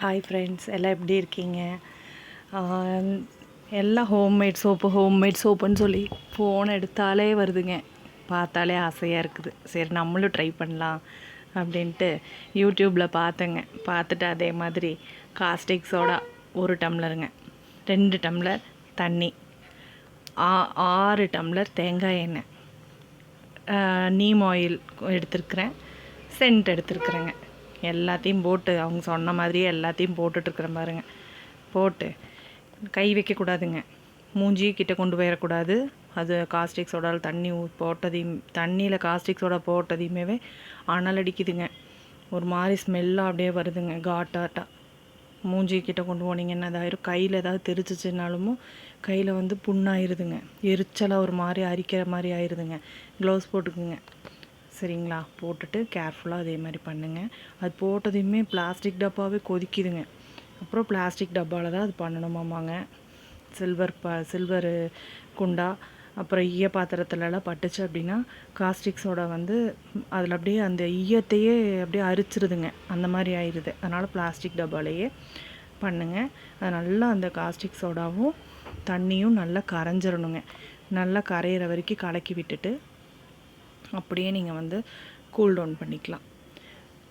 Hi friends, எல்லாம் எப்படி இருக்கீங்க? எல்லாம் ஹோம்மேட் சோப்புன்னு சொல்லி ஃபோன் எடுத்தாலே வருதுங்க. பார்த்தாலே ஆசையாக இருக்குது. சரி நம்மளும் ட்ரை பண்ணலாம் அப்படின்ட்டு யூடியூப்பில் பார்த்தேங்க. பார்த்துட்டு அதே மாதிரி காஸ்டிக் சோடா 1 டம்ளருங்க, 2 டம்ளர் தண்ணி, 6 டம்ளர் தேங்காய் எண்ணெய், நீம் ஆயில் எடுத்துருக்குறேன், சென்ட் எடுத்துருக்குறேங்க. எல்லாத்தையும் போட்டு அவங்க சொன்ன மாதிரியே எல்லாத்தையும் போட்டுட்ருக்குறேன் பாருங்க. போட்டு கை வைக்கக்கூடாதுங்க, மூஞ்சி கிட்ட கொண்டு போயிடக்கூடாது. அது காஸ்டிக் சோடாவில் தண்ணியில் காஸ்டிக் சோடா போட்டதையுமே அனல் அடிக்குதுங்க. ஒரு மாதிரி ஸ்மெல்லாக அப்படியே வருதுங்க, காட்டாட்டா. மூஞ்சி கிட்ட கொண்டு போனீங்கன்னா அதாயிரும். கையில் ஏதாவது தெரிச்சிச்சுனாலும் கையில் புண்ணாயிருதுங்க, எரிச்சலாக ஒரு மாதிரி அரிக்கிற மாதிரி ஆயிடுதுங்க. க்ளவுஸ் போட்டுக்குங்க சரிங்களா. போட்டுட்டு கேர்ஃபுல்லாக அதே மாதிரி பண்ணுங்கள். அது போட்டதையுமே பிளாஸ்டிக் டப்பாவே கொதிக்குதுங்க. அப்புறம் பிளாஸ்டிக் டப்பாவில் தான் அது பண்ணணுமாமாங்க. சில்வரு குண்டா, அப்புறம் ஈய பாத்திரத்துலலாம் பட்டுச்சு அப்படின்னா காஸ்டிக் சோடா அதில் அப்படியே அந்த ஈயத்தையே அப்படியே அரிச்சிருதுங்க, அந்த மாதிரி ஆயிடுது. அதனால் பிளாஸ்டிக் டப்பாலேயே பண்ணுங்கள். அது நல்லா அந்த காஸ்டிக் சோடாவும் தண்ணியும் நல்லா கரைஞ்சிடணுங்க. நல்லா கரையிற வரைக்கும் கலக்கி விட்டுட்டு அப்படியே நீங்கள் கூல் டவுன் பண்ணிக்கலாம்.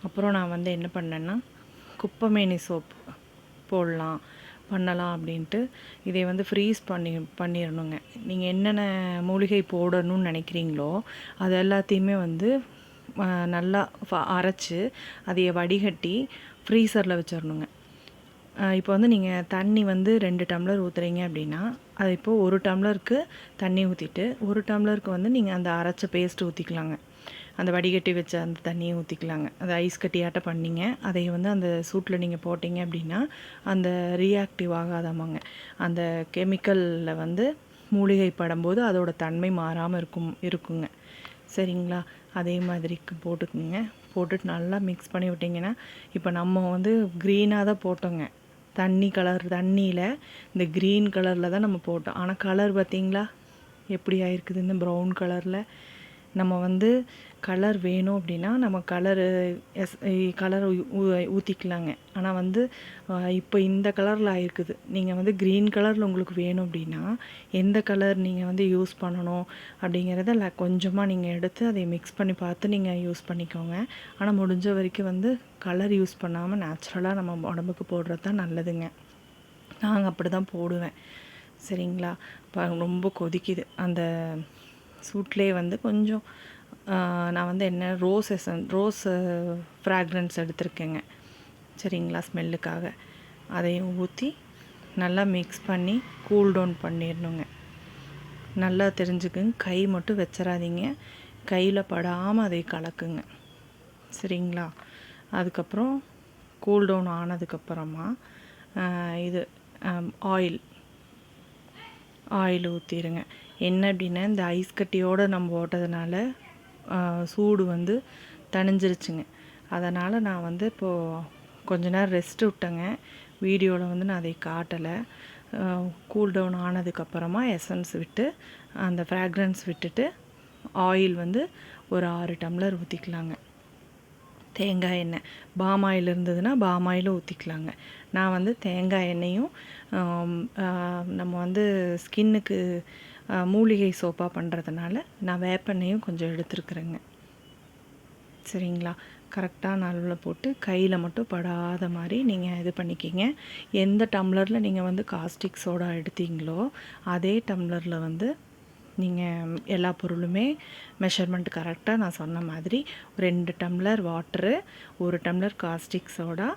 அப்புறம் நான் என்ன பண்ணேன்னா, குப்பைமேனி சோப் பண்ணலாம் அப்படின்ட்டு இதை ஃப்ரீஸ் பண்ணிடணுங்க. நீங்கள் என்னென்ன மூலிகை போடணும்னு நினைக்கிறீங்களோ அது எல்லாத்தையுமே நல்லா அரைச்சி அதையை வடிகட்டி ஃப்ரீசரில் வச்சிடணுங்க. இப்போ நீங்கள் தண்ணி 2 டம்ளர் ஊற்றுறீங்க அப்படின்னா அது இப்போது 1 டம்ளருக்கு தண்ணி ஊற்றிட்டு 1 டம்ளருக்கு நீங்கள் அந்த அரைச்ச பேஸ்ட் ஊற்றிக்கலாங்க. அந்த வடிகட்டி வச்ச அந்த தண்ணியை ஊற்றிக்கலாங்க. அது ஐஸ் கட்டியாட்ட பண்ணிங்க அதை அந்த சூட்டில் நீங்கள் போட்டிங்க அப்படின்னா அந்த ரியாக்டிவ் ஆகாதாமாங்க. அந்த கெமிக்கலில் மூலிகை படும்போது அதோட தன்மை மாறாமல் இருக்குங்க சரிங்களா. அதே மாதிரி போட்டுக்குங்க. போட்டுட்டு நல்லா மிக்ஸ் பண்ணி விட்டிங்கன்னா, இப்போ நம்ம க்ரீனாக தான் போட்டோங்க. தண்ணியில் இந்த க்ரீன் கலரில் தான் நம்ம போட்டோம். ஆனால் கலர் பார்த்திங்களா எப்படி ஆயிருக்குது, இந்த ப்ரௌன் கலரில். நம்ம கலர் வேணும் அப்படின்னா நம்ம கலர் ஊற்றிக்கலாங்க. ஆனால் இப்போ இந்த கலரில் ஆயிருக்குது. நீங்கள் க்ரீன் கலரில் உங்களுக்கு வேணும் அப்படின்னா எந்த கலர் நீங்கள் யூஸ் பண்ணணும் அப்படிங்கிறத கொஞ்சமாக நீங்கள் எடுத்து அதை மிக்ஸ் பண்ணி பார்த்து நீங்கள் யூஸ் பண்ணிக்கோங்க. ஆனால் முடிஞ்ச வரைக்கும் கலர் யூஸ் பண்ணாமல் நேச்சுரலாக நம்ம உடம்புக்கு போடுறது தான் நல்லதுங்க. நாங்கள் அப்படி தான் போடுவேன் சரிங்களா. ரொம்ப கொதிக்குது அந்த சூட்லேயே கொஞ்சம் நான் என்ன ரோஸ் ஃப்ராக்ரன்ஸ் எடுத்திருக்கேங்க சரிங்களா, ஸ்மெல்லுக்காக. அதையும் ஊற்றி நல்லா மிக்ஸ் பண்ணி கூல் டவுன் பண்ணிடணுங்க. நல்லா தெரிஞ்சுக்குங்க, கை மட்டும் வச்சிடாதீங்க, கையில் படாமல் அதை கலக்குங்க சரிங்களா. அதுக்கப்புறம் கூல் டவுன் ஆனதுக்கப்புறமா இது ஆயில் ஊற்றிடுங்க. என்ன அப்படின்னா இந்த ஐஸ் கட்டியோடு நம்ம போட்டதுனால சூடு தணிஞ்சிருச்சுங்க. அதனால் நான் இப்போது கொஞ்ச நேரம் ரெஸ்ட் விட்டேங்க. வீடியோவில் நான் அதை காட்டலை. கூல் டவுன் ஆனதுக்கப்புறமா எசன்ஸ் விட்டு அந்த ஃப்ராக்ரன்ஸ் விட்டுட்டு ஆயில் ஒரு 6 டம்ளர் ஊற்றிக்கலாங்க. தேங்காய் எண்ணெய், பாம் ஆயில் இருந்ததுன்னா பாம் ஆயிலும் ஊற்றிக்கலாங்க. நான் தேங்காய் எண்ணெயும் நம்ம ஸ்கின்னுக்கு மூலிகை சோப்பாக பண்ணுறதுனால நான் வேப்பெண்ணெயும் கொஞ்சம் எடுத்துருக்குறேங்க சரிங்களா. கரெக்டாக நல்ல போட்டு கையில் மட்டும் படாத மாதிரி நீங்கள் இது பண்ணிக்கிங்க. எந்த டம்ளரில் நீங்கள் காஸ்டிக் சோடா எடுத்தீங்களோ அதே டம்ளரில் நீங்கள் எல்லா பொருளுமே மெஷர்மெண்ட் கரெக்டாக நான் சொன்ன மாதிரி 2 tumbler water, 1 tumbler caustic soda,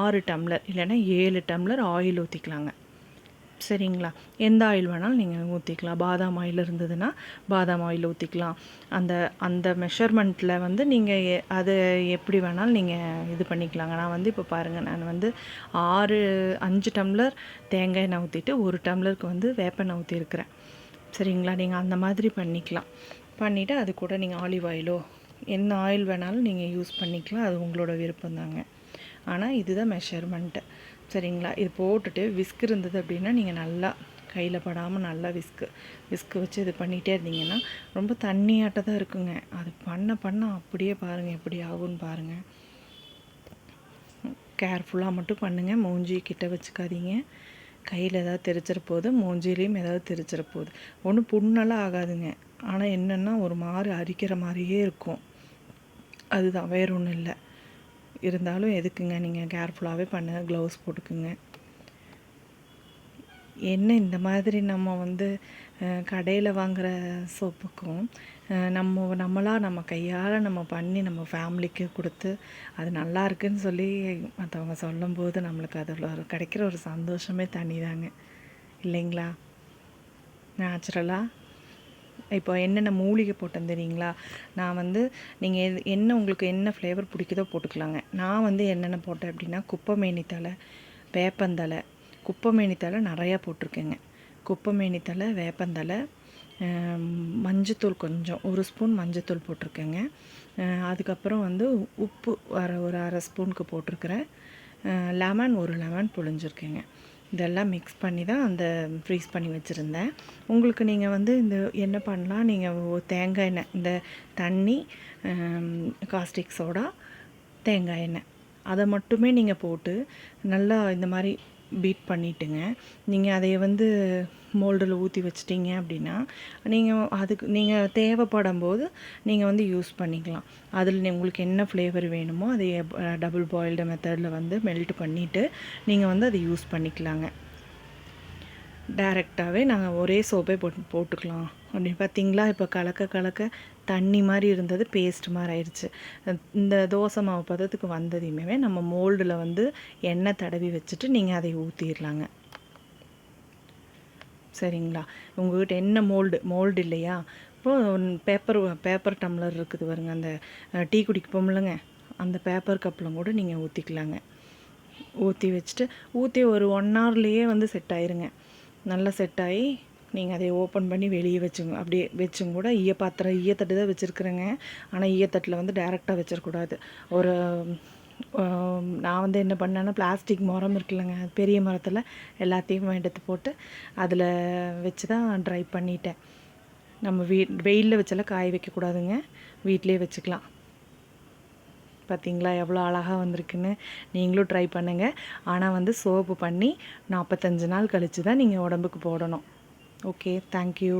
6 tumbler இல்லைன்னா 7 டம்ளர் ஆயில் ஊற்றிக்கலாங்க சரிங்களா. எந்த ஆயில் வேணாலும் நீங்கள் ஊற்றிக்கலாம். பாதாம் ஆயில் இருந்ததுன்னா பாதாம் ஆயில் ஊற்றிக்கலாம். அந்த மெஷர்மெண்ட்டில் நீங்கள் அது எப்படி வேணாலும் நீங்கள் இது பண்ணிக்கலாங்க. நான் இப்போ பாருங்கள், நான் 5 டம்ளர் தேங்காய் எண்ணெய் ஊற்றிட்டு 1 டம்ளருக்கு வேப்பெண்ணெய் ஊற்றிருக்கிறேன் சரிங்களா. நீங்கள் அந்த மாதிரி பண்ணிக்கலாம். பண்ணிவிட்டு அது கூட நீங்கள் ஆலிவ் ஆயிலோ என்ன ஆயில் வேணாலும் நீங்கள் யூஸ் பண்ணிக்கலாம், அது உங்களோட விருப்பம்தாங்க. ஆனால் இதுதான் மெஷர்மெண்ட்டு சரிங்களா. இது போட்டுட்டு விஸ்க் இருந்தது அப்படின்னா நீங்கள் நல்லா கையில் படாமல் நல்லா விஸ்கு வச்சு இது பண்ணிகிட்டே இருந்தீங்கன்னா ரொம்ப தண்ணியாட்ட தான் இருக்குங்க. அது பண்ண அப்படியே பாருங்கள் எப்படி ஆகும்னு பாருங்கள். கேர்ஃபுல்லாக மட்டும் பண்ணுங்கள். மூஞ்சி கிட்ட வச்சுக்காதீங்க. கையில் ஏதாவது தெரிச்சிட போகுது, மூஞ்சிலையும் ஏதாவது தெரிச்சிட போகுது. ஒன்றும் புண்ணெல்லாம் ஆகாதுங்க. ஆனால் என்னென்னா ஒரு மாதிரி அரிக்கிற மாதிரியே இருக்கும். அதுதான், வேறு ஒன்றும் இல்லை. இருந்தாலும் எதுக்குங்க, நீங்கள் கேர்ஃபுல்லாகவே பண்ணுங்கள். க்ளவுஸ் போட்டுக்குங்க. என்ன இந்த மாதிரி நம்ம வந்து கடையில் வாங்குகிற சோப்புக்கும் நம்ம கையால் நம்ம பண்ணி நம்ம ஃபேமிலிக்கு கொடுத்து அது நல்லா இருக்குன்னு சொல்லி மற்றவங்க சொல்லும்போது நம்மளுக்கு அதில் கிடைக்கிற ஒரு சந்தோஷமே தனிதாங்க, இல்லைங்களா? நேச்சுரலாக இப்போ என்னென்ன மூலிகை போட்டேன் தெரியுங்களா? நான் வந்து நீங்கள் என்ன உங்களுக்கு என்ன ஃப்ளேவர் பிடிக்குதோ போட்டுக்கலாங்க. நான் வந்து என்னென்ன போட்டேன் அப்படின்னா, குப்பைமேனி தழை, வேப்பந்தழை. குப்பைமேனி தழை நிறையா போட்டிருக்கேங்க. குப்பைமேனி தழை, வேப்பந்தழை, மஞ்சத்தூள் கொஞ்சம், 1 ஸ்பூன் மஞ்சத்தூள் போட்டிருக்கேங்க. அதுக்கப்புறம் வந்து உப்பு ஒரு அரை ஸ்பூனுக்கு போட்டிருக்கிறேன். லெமன் 1 லெமன் புழிஞ்சிருக்கேங்க. இதெல்லாம் மிக்ஸ் பண்ணி தான் அந்த ஃப்ரீஸ் பண்ணி வச்சுருந்தேன். உங்களுக்கு நீங்கள் வந்து இந்த என்ன பண்ணலாம், நீங்கள் தேங்காய் எண்ணெய், இந்த தண்ணி, காஸ்டிக் சோடா, தேங்காய் எண்ணெய் அதை மட்டுமே நீங்கள் போட்டு நல்லா இந்த மாதிரி பீட் பண்ணிவிட்டுங்க. நீங்கள் அதை வந்து மோல்டில் ஊற்றி வச்சிட்டிங்க அப்படின்னா நீங்கள் தேவைப்படும் போது நீங்கள் வந்து யூஸ் பண்ணிக்கலாம். அதில் உங்களுக்கு என்ன ஃப்ளேவர் வேணுமோ அதை டபுள் பாயில்டு மெத்தடில் வந்து மெல்ட் பண்ணிவிட்டு நீங்கள் வந்து அதை யூஸ் பண்ணிக்கலாங்க. டைரெக்டாகவே நாங்கள் ஒரே சோப்பே போட்டுக்கலாம் அப்படின்னு பார்த்தீங்களா? இப்போ கலக்க தண்ணி மாதிரி இருந்தது பேஸ்ட் மாதிரி ஆயிடுச்சு. இந்த தோசை மாவு பதத்துக்கு வந்ததையுமே நம்ம மோல்டில் வந்து எண்ணெய் தடவி வச்சுட்டு நீங்கள் அதை ஊற்றிடலாங்க. சரிங்களா? உங்கள்கிட்ட என்ன மோல்டு இல்லையா, இப்போது பேப்பர் டம்ளர் இருக்குது பாருங்க, அந்த டீ குடிப்போம்லங்க, அந்த பேப்பர் கப்பில் கூட நீங்கள் ஊற்றிக்கலாங்க. ஊற்றி வச்சுட்டு ஒரு 1 ஹவர்லேயே வந்து செட் ஆயிருங்க. நல்லா செட் ஆகி நீங்கள் அதை ஓப்பன் பண்ணி வெளியே வச்சுங்க. அப்படியே வச்சுங்க கூட ஈயத்தட்டு தான் வச்சுருக்குறேங்க. ஆனால் ஈயத்தட்டில் வந்து டைரெக்டாக வச்சிடக்கூடாது. நான் வந்து என்ன பண்ணேன்னா, பிளாஸ்டிக் முறம் இருக்குல்லங்க, பெரிய மரத்தில் எல்லாத்தையும் எடுத்து போட்டு அதில் வச்சு தான் ட்ரை பண்ணிட்டேன். நம்ம வெயிலில் வச்செல்லாம் காய வைக்கக்கூடாதுங்க, வீட்டிலே வச்சுக்கலாம். பார்த்தீங்களா எவ்வளோ அழகாக வந்திருக்குன்னு? நீங்களும் ட்ரை பண்ணுங்கள். ஆனால் வந்து சோப்பு பண்ணி 45 நாள் கழித்து தான் நீங்கள் உடம்புக்கு போடணும். Okay, thank you.